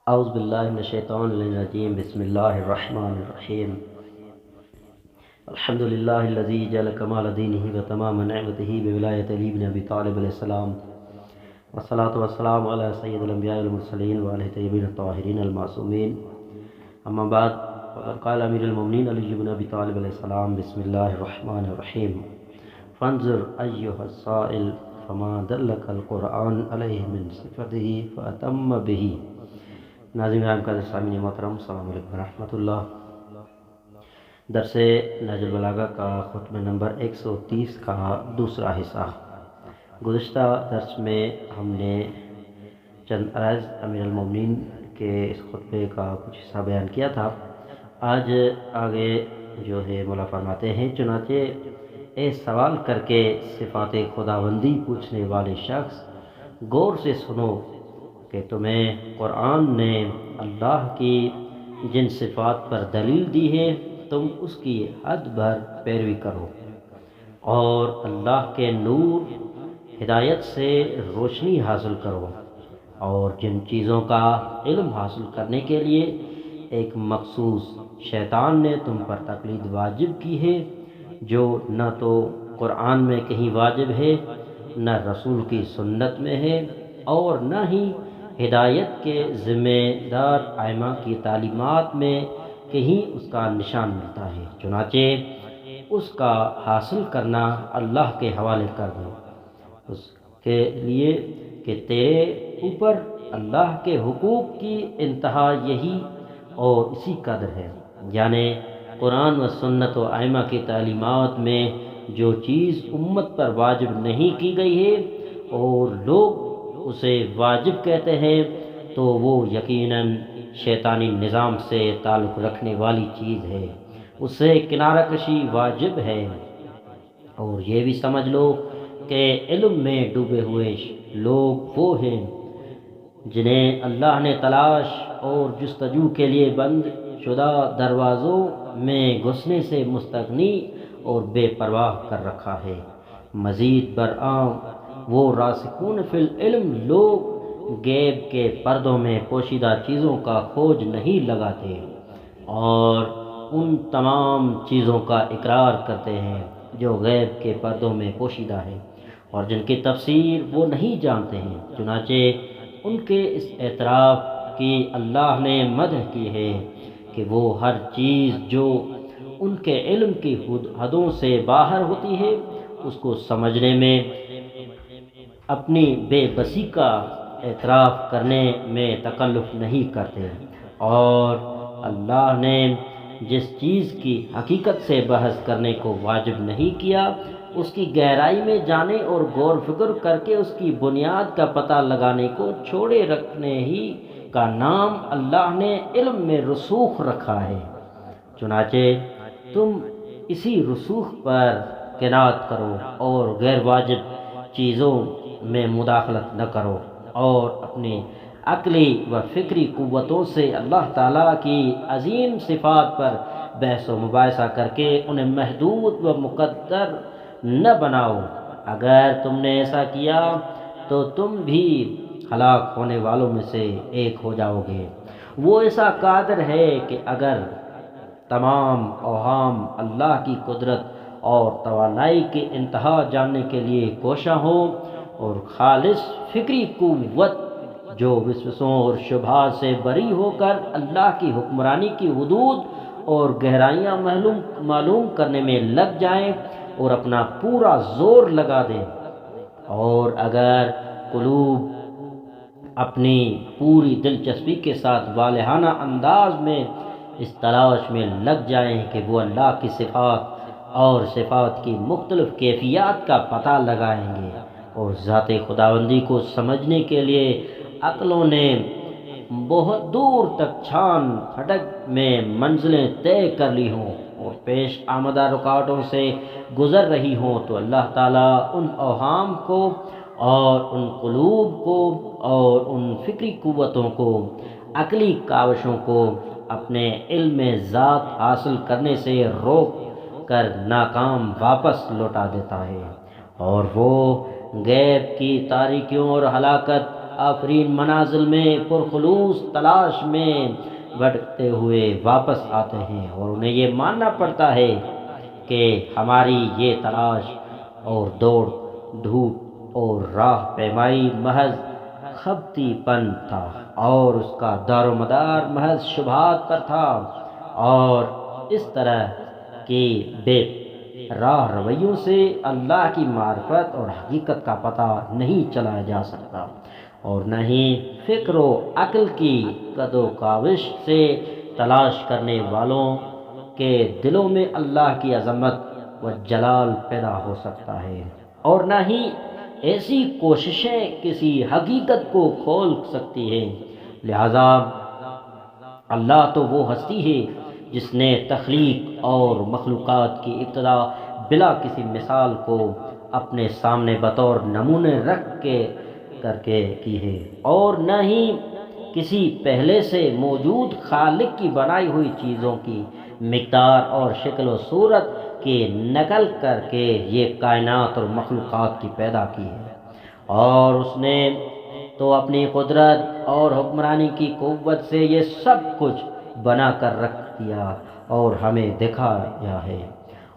اعوذ باللہ من الشیطان الرجیم بسم اللہ الرحمن الرحیم الحمد للہ الذی جعل کمال دینہ و تمام نعمتہ بولایت علی بن ابی طالب علیہ السلام والصلاة والسلام علی سید الانبیاء والمرسلین وعلی طیبین الطاہرین المعصومین اما بعد فقد قال امیر المؤمنین علی بن ابی طالب علیہ السلام بسم اللہ الرحمن الرحیم فانظر ایہا السائل فما دلک القرآن علیہ من صفتہ فاتم بہ۔ ناظرین کرام کا سامعین محترم السلام علیکم ورحمۃ اللہ۔ درس نہج البلاغہ کا خطبہ نمبر 130 کا دوسرا حصہ۔ گزشتہ درس میں ہم نے چند عرائض امیر المومنین کے اس خطبے کا کچھ حصہ بیان کیا تھا۔ آج آگے جو ہے مولا فرماتے ہیں، چنانچہ اے سوال کر کے صفات خداوندی پوچھنے والے شخص، غور سے سنو کہ تمہیں قرآن نے اللہ کی جن صفات پر دلیل دی ہے تم اس کی حد بھر پیروی کرو اور اللہ کے نور ہدایت سے روشنی حاصل کرو، اور جن چیزوں کا علم حاصل کرنے کے لیے ایک مخصوص شیطان نے تم پر تقلید واجب کی ہے، جو نہ تو قرآن میں کہیں واجب ہے، نہ رسول کی سنت میں ہے، اور نہ ہی ہدایت کے ذمہ دار ائمہ کی تعلیمات میں کہیں اس کا نشان ملتا ہے، چنانچہ اس کا حاصل کرنا اللہ کے حوالے کر دو، اس کے لیے کہ تیرے اوپر اللہ کے حقوق کی انتہا یہی اور اسی قدر ہے، یعنی قرآن و سنت و ائمہ کی تعلیمات میں جو چیز امت پر واجب نہیں کی گئی ہے اور لوگ اسے واجب کہتے ہیں تو وہ یقیناً شیطانی نظام سے تعلق رکھنے والی چیز ہے، اس سے کنارہ کشی واجب ہے۔ اور یہ بھی سمجھ لو کہ علم میں ڈوبے ہوئے لوگ وہ ہیں جنہیں اللہ نے تلاش اور جستجو کے لیے بند شدہ دروازوں میں گھسنے سے مستغنی اور بے پرواہ کر رکھا ہے۔ مزید برآں وہ راسخون فی العلم لوگ غیب کے پردوں میں پوشیدہ چیزوں کا کھوج نہیں لگاتے اور ان تمام چیزوں کا اقرار کرتے ہیں جو غیب کے پردوں میں پوشیدہ ہے اور جن کی تفسیر وہ نہیں جانتے ہیں، چنانچہ ان کے اس اعتراف کی اللہ نے مدح کی ہے کہ وہ ہر چیز جو ان کے علم کی حدوں سے باہر ہوتی ہے اس کو سمجھنے میں اپنی بے بسی کا اعتراف کرنے میں تکلف نہیں کرتے، اور اللہ نے جس چیز کی حقیقت سے بحث کرنے کو واجب نہیں کیا اس کی گہرائی میں جانے اور غور فکر کر کے اس کی بنیاد کا پتہ لگانے کو چھوڑے رکھنے ہی کا نام اللہ نے علم میں رسوخ رکھا ہے۔ چنانچہ تم اسی رسوخ پر قناعت کرو اور غیر واجب چیزوں میں مداخلت نہ کرو، اور اپنی عقلی و فکری قوتوں سے اللہ تعالیٰ کی عظیم صفات پر بحث و مباحثہ کر کے انہیں محدود و مقدر نہ بناؤ۔ اگر تم نے ایسا کیا تو تم بھی ہلاک ہونے والوں میں سے ایک ہو جاؤ گے۔ وہ ایسا قادر ہے کہ اگر تمام اوہام اللہ کی قدرت اور توانائی کی انتہا جاننے کے لیے کوشاں ہو، اور خالص فکری قوت جو وسوسوں اور شبہات سے بری ہو کر اللہ کی حکمرانی کی حدود اور گہرائیاں معلوم کرنے میں لگ جائیں اور اپنا پورا زور لگا دیں، اور اگر قلوب اپنی پوری دلچسپی کے ساتھ والہانہ انداز میں اس تلاش میں لگ جائیں کہ وہ اللہ کی صفات اور صفات کی مختلف کیفیات کا پتہ لگائیں گے، اور ذات خداوندی کو سمجھنے کے لیے عقلوں نے بہت دور تک چھان پھٹک میں منزلیں طے کر لی ہوں اور پیش آمدہ رکاوٹوں سے گزر رہی ہوں، تو اللہ تعالیٰ ان اوہام کو اور ان قلوب کو اور ان فکری قوتوں کو، عقلی کاوشوں کو اپنے علم ذات حاصل کرنے سے روک کر ناکام واپس لوٹا دیتا ہے، اور وہ غیب کی تاریکیوں اور ہلاکت آفرین منازل میں پرخلوص تلاش میں بھٹکتے ہوئے واپس آتے ہیں، اور انہیں یہ ماننا پڑتا ہے کہ ہماری یہ تلاش اور دوڑ دھوپ اور راہ پیمائی محض خبتی پن تھا، اور اس کا دار و مدار محض شبہات پر تھا، اور اس طرح کی بے راہ رویوں سے اللہ کی معرفت اور حقیقت کا پتہ نہیں چلا جا سکتا، اور نہ ہی فکر و عقل کی قد و کاوش سے تلاش کرنے والوں کے دلوں میں اللہ کی عظمت و جلال پیدا ہو سکتا ہے، اور نہ ہی ایسی کوششیں کسی حقیقت کو کھول سکتی ہیں۔ لہذا اللہ تو وہ ہستی ہے جس نے تخلیق اور مخلوقات کی ابتدا بلا کسی مثال کو اپنے سامنے بطور نمونے رکھ کے کر کے کی ہے، اور نہ ہی کسی پہلے سے موجود خالق کی بنائی ہوئی چیزوں کی مقدار اور شکل و صورت کی نقل کر کے یہ کائنات اور مخلوقات کی پیدا کی ہے، اور اس نے تو اپنی قدرت اور حکمرانی کی قوت سے یہ سب کچھ بنا کر رکھ دیا اور ہمیں دکھایا ہے،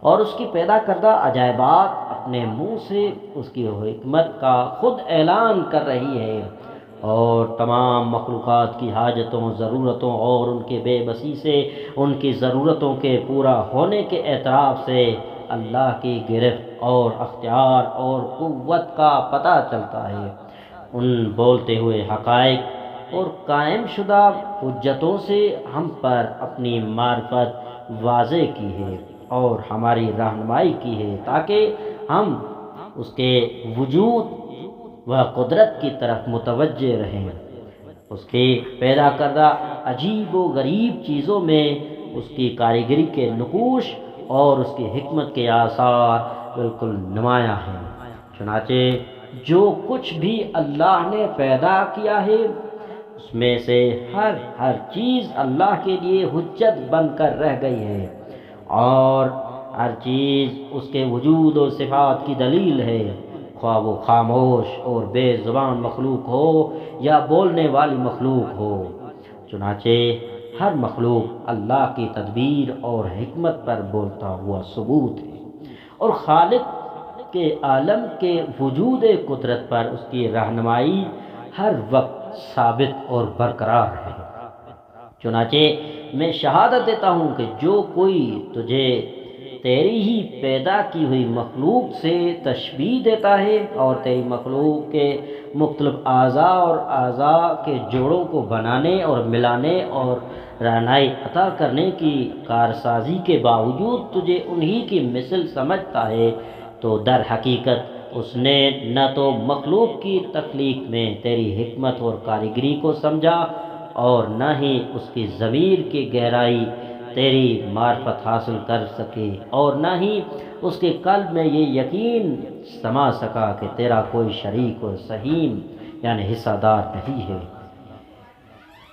اور اس کی پیدا کردہ عجائبات اپنے منہ سے اس کی حکمت کا خود اعلان کر رہی ہے، اور تمام مخلوقات کی حاجتوں، ضرورتوں اور ان کے بے بسی سے ان کی ضرورتوں کے پورا ہونے کے اعتراف سے اللہ کی گرفت اور اختیار اور قوت کا پتہ چلتا ہے۔ ان بولتے ہوئے حقائق اور قائم شدہ حجتوں سے ہم پر اپنی معرفت واضح کی ہے اور ہماری رہنمائی کی ہے، تاکہ ہم اس کے وجود و قدرت کی طرف متوجہ رہیں۔ اس کی پیدا کردہ عجیب و غریب چیزوں میں اس کی کاریگری کے نقوش اور اس کی حکمت کے آثار بالکل نمایاں ہیں۔ چنانچہ جو کچھ بھی اللہ نے پیدا کیا ہے اس میں سے ہر چیز اللہ کے لیے حجت بن کر رہ گئی ہے، اور ہر چیز اس کے وجود اور صفات کی دلیل ہے، خواہ وہ خاموش اور بے زبان مخلوق ہو یا بولنے والی مخلوق ہو۔ چنانچہ ہر مخلوق اللہ کی تدبیر اور حکمت پر بولتا ہوا ثبوت ہے، اور خالق کے عالم کے وجود قدرت پر اس کی رہنمائی ہر وقت ثابت اور برقرار ہے۔ چنانچہ میں شہادت دیتا ہوں کہ جو کوئی تجھے تیری ہی پیدا کی ہوئی مخلوق سے تشبیہ دیتا ہے اور تیری مخلوق کے مختلف اعضاء اور اعضاء کے جوڑوں کو بنانے اور ملانے اور رہنمائی عطا کرنے کی کارسازی کے باوجود تجھے انہی کی مثل سمجھتا ہے، تو در حقیقت اس نے نہ تو مخلوق کی تخلیق میں تیری حکمت اور کاریگری کو سمجھا، اور نہ ہی اس کی ضمیر کی گہرائی تیری معرفت حاصل کر سکے، اور نہ ہی اس کے قلب میں یہ یقین سما سکا کہ تیرا کوئی شریک و سہیم یعنی حصہ دار نہیں ہے،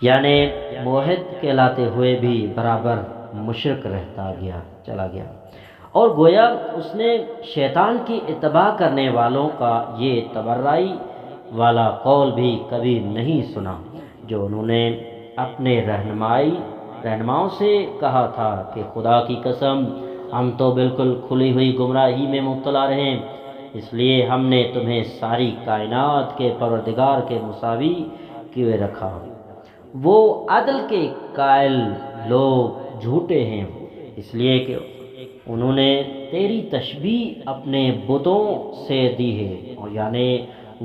یعنی موحد کہلاتے ہوئے بھی برابر مشرک رہتا چلا گیا، اور گویا اس نے شیطان کی اتباع کرنے والوں کا یہ تبرئی والا قول بھی کبھی نہیں سنا جو انہوں نے اپنے رہنماؤں سے کہا تھا کہ خدا کی قسم ہم تو بالکل کھلی ہوئی گمراہی میں مبتلا رہے، اس لیے ہم نے تمہیں ساری کائنات کے پروردگار کے مساوی کیے رکھا۔ وہ عدل کے قائل لوگ جھوٹے ہیں، اس لیے کہ انہوں نے تیری تشبیہ اپنے بتوں سے دی ہے، اور یعنی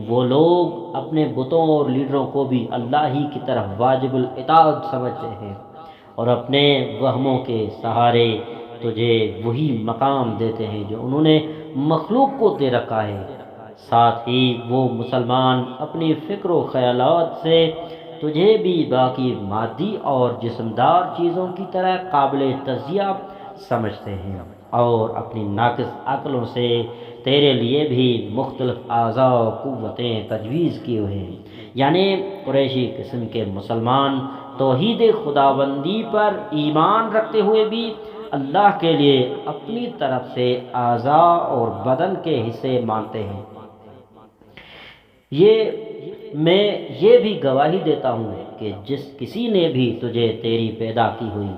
وہ لوگ اپنے بتوں اور لیڈروں کو بھی اللہ ہی کی طرف واجب الاطاعت سمجھتے ہیں، اور اپنے وہموں کے سہارے تجھے وہی مقام دیتے ہیں جو انہوں نے مخلوق کو دے رکھا ہے۔ ساتھ ہی وہ مسلمان اپنی فکر و خیالات سے تجھے بھی باقی مادی اور جسمدار چیزوں کی طرح قابل تجزیہ سمجھتے ہیں، اور اپنی ناقص عقلوں سے تیرے لیے بھی مختلف اعضاء و قوتیں تجویز کی ہوئے ہیں، یعنی قریشی قسم کے مسلمان توحید خداوندی پر ایمان رکھتے ہوئے بھی اللہ کے لیے اپنی طرف سے اعضاء اور بدن کے حصے مانتے ہیں۔ یہ میں یہ بھی گواہی دیتا ہوں کہ جس کسی نے بھی تجھے تیری پیدا کی ہوئی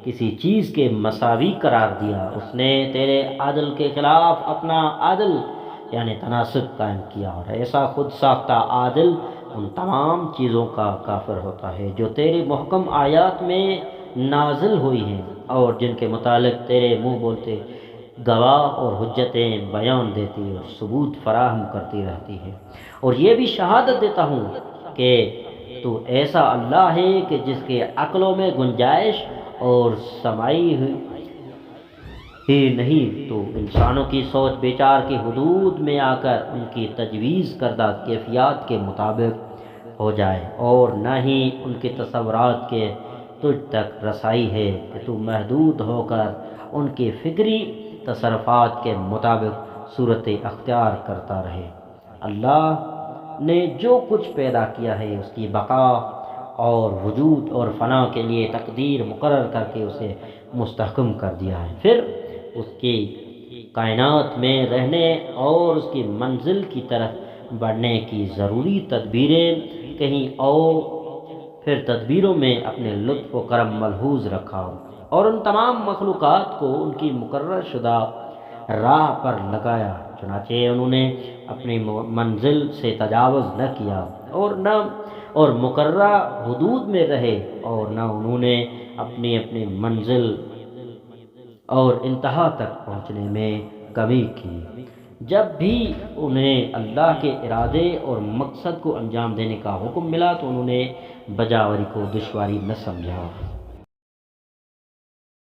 کسی چیز کے مساوی قرار دیا، اس نے تیرے عدل کے خلاف اپنا عدل یعنی تناسب قائم کیا، اور ایسا خود ساختہ عادل ان تمام چیزوں کا کافر ہوتا ہے جو تیری محکم آیات میں نازل ہوئی ہیں اور جن کے متعلق تیرے منہ بولتے گواہ اور حجتیں بیان دیتی اور ثبوت فراہم کرتی رہتی ہے۔ اور یہ بھی شہادت دیتا ہوں کہ تو ایسا اللہ ہے کہ جس کے عقلوں میں گنجائش اور سمائی ہی نہیں، تو انسانوں کی سوچ بیچار کی حدود میں آ کر ان کی تجویز کردہ کیفیات کے مطابق ہو جائے، اور نہ ہی ان کے تصورات کے تجھ تک رسائی ہے کہ تو محدود ہو کر ان کے فکری تصرفات کے مطابق صورت اختیار کرتا رہے۔ اللہ نے جو کچھ پیدا کیا ہے اس کی بقا اور وجود اور فنا کے لیے تقدیر مقرر کر کے اسے مستحکم کر دیا ہے، پھر اس کی کائنات میں رہنے اور اس کی منزل کی طرف بڑھنے کی ضروری تدبیریں کہیں اور پھر تدبیروں میں اپنے لطف و کرم ملحوظ رکھا، اور ان تمام مخلوقات کو ان کی مقرر شدہ راہ پر لگایا، چنانچہ انہوں نے اپنی منزل سے تجاوز نہ کیا اور مقررہ حدود میں رہے، اور نہ انہوں نے اپنی منزل اور انتہا تک پہنچنے میں کمی کی۔ جب بھی انہیں اللہ کے ارادے اور مقصد کو انجام دینے کا حکم ملا تو انہوں نے بجاوری کو دشواری نہ سمجھا۔